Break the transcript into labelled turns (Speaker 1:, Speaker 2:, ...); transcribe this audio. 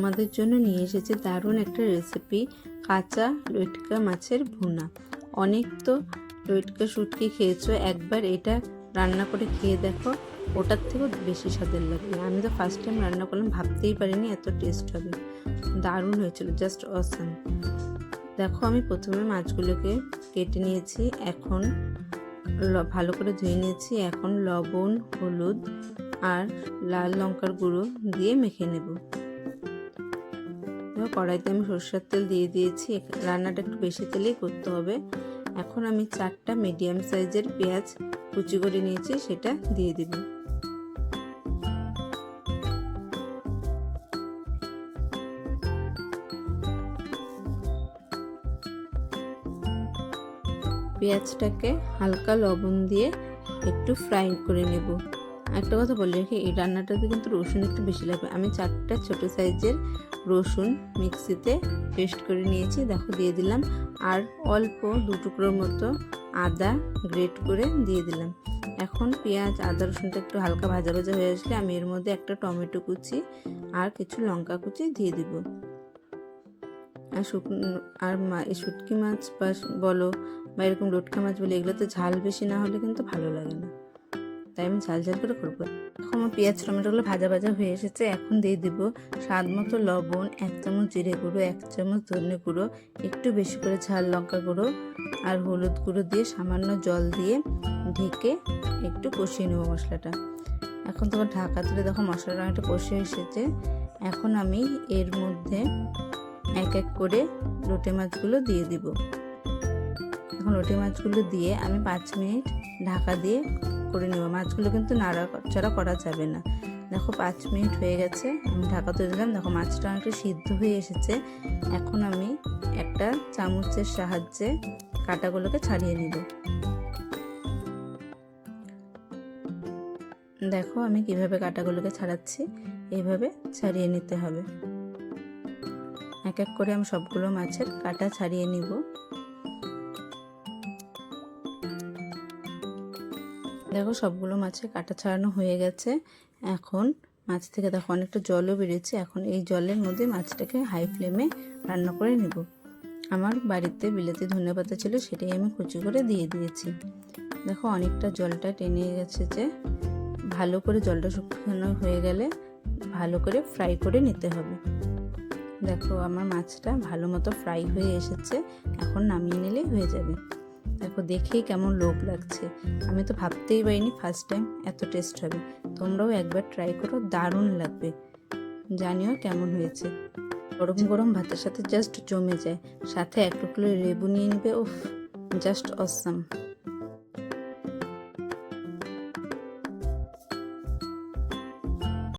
Speaker 1: আমাদের জন্য নিয়ে এসেছে দারুণ একটা রেসিপি, কাঁচা লইট্কা মাছের ভুনা। অনেক তো লইটকা শুটকি খেয়েছো, একবার এটা রান্না করে খেয়ে দেখো, ওটার থেকেও বেশি স্বাদের লাগবে। আমি তো ফার্স্ট টাইম রান্না করলাম, ভাবতেই পারিনি এত টেস্ট হবে। দারুণ হয়েছিল, জাস্ট অসাম। দেখো আমি প্রথমে মাছগুলোকে কেটে নিয়েছি, এখন ভালো করে ধুয়ে নিয়েছি। এখন লবণ, হলুদ আর লাল লঙ্কার গুঁড়ো দিয়ে মেখে নেব। কড়াইতে আমি সরষের তেল দিয়ে দিয়েছি, রান্নাটা একটু বেশি তেলেই করতে হবে। এখন আমি 4টা মিডিয়াম সাইজের পেঁয়াজ কুচি করে নিয়েছি, সেটা দিয়ে দিব। পেঁয়াজটাকে হালকা লবণ দিয়ে একটু ফ্রাই করে নেব। একটা কথা বলে রাখি, এই রান্নাটাতে কিন্তু রসুন একটু বেশি লাগবে। আমি 4টা ছোট সাইজের রসুন মিক্সিতে পেস্ট করে নিয়েছি, দেখো দিয়ে দিলাম। আর অল্প 2 টুকরোর মতো আদা গ্রেট করে দিয়ে দিলাম। এখন পেঁয়াজ আদা রসুনটা একটু হালকা ভাজা ভাজা হয়ে আসলে আমি এর মধ্যে একটা টমেটো কুচি আর কিছু লঙ্কা কুচি দিয়ে দিব। আর এই শুটকি মাছ বলো বা এরকম লটকা মাছ বলে, এগুলোতে ঝাল বেশি না হলে কিন্তু ভালো লাগে না, তাই আমি ঝাল ঝাল করে করবো। এখন আমার পেঁয়াজ টমেটোগুলো ভাজা ভাজা হয়ে এসেছে। এখন দিয়ে দিব স্বাদ মতো লবণ, 1 চামচ জিরে গুঁড়ো, 1 চামচ ধনে গুঁড়ো, একটু বেশি করে ঝাল লঙ্কা গুঁড়ো আর হলুদ গুঁড়ো দিয়ে সামান্য জল দিয়ে ঢেকে একটু কষিয়ে নেবো মশলাটা। এখন তোমার ঢাকা তুলে দেখো মশলাটা অনেকটা কষে এসেছে। এখন আমি এর মধ্যে এক এক করে লোটে মাছগুলো দিয়ে দিব। এখন লোটে মাছগুলো দিয়ে আমি 5 মিনিট ঢাকা দিয়ে করে নেব। মাছগুলো কিন্তু নাড়াচাড়া করা যাবে না। দেখো 5 মিনিট হয়ে গেছে, আমি ঢাকা তুলে দিলাম। দেখো মাছটা অনেকটা সিদ্ধ হয়ে এসেছে। এখন আমি একটা চামচের সাহায্যে কাঁটাগুলোকে ছাড়িয়ে নিব। দেখো আমি কিভাবে কাঁটাগুলোকে ছাড়াচ্ছি, এইভাবে ছাড়িয়ে নিতে হবে। এক এক করে আমি সবগুলো মাছের কাঁটা ছাড়িয়ে নিব। দেখো সবগুলো মাছের কাঁটা ছাড়ানো হয়ে গেছে। এখন মাছ থেকে দেখো অনেকটা জলও বেরিয়েছে। এখন এই জলের মধ্যে মাছটাকে হাই ফ্লেমে রান্না করে নেব। আমার বাড়িতে বিলাতি ধনেপাতা ছিল, সেটাই আমি কুচি করে দিয়ে দিয়েছি। দেখো অনেকটা জলটা টেনে গেছে, যে ভালো করে জলটা শুকনো হয়ে গেলে ভালো করে ফ্রাই করে নিতে হবে। দেখো আমার মাছটা ভালো মতো ফ্রাই হয়ে এসেছে, এখন নামিয়ে নিলেই হয়ে যাবে। দেখো দেখেই কেমন লোভ লাগছে, আমি তো ভাবতেই পারিনি ফার্স্ট টাইম এত টেস্ট হবে। তোমরাও একবার ট্রাই করো, দারুণ লাগবে। জানিও কেমন হয়েছে। গরম গরম ভাতের সাথে জাস্ট জমে যায়। সাথে 1 টুকরো লেবু নিয়ে নেবে, উফ জাস্ট অসাম।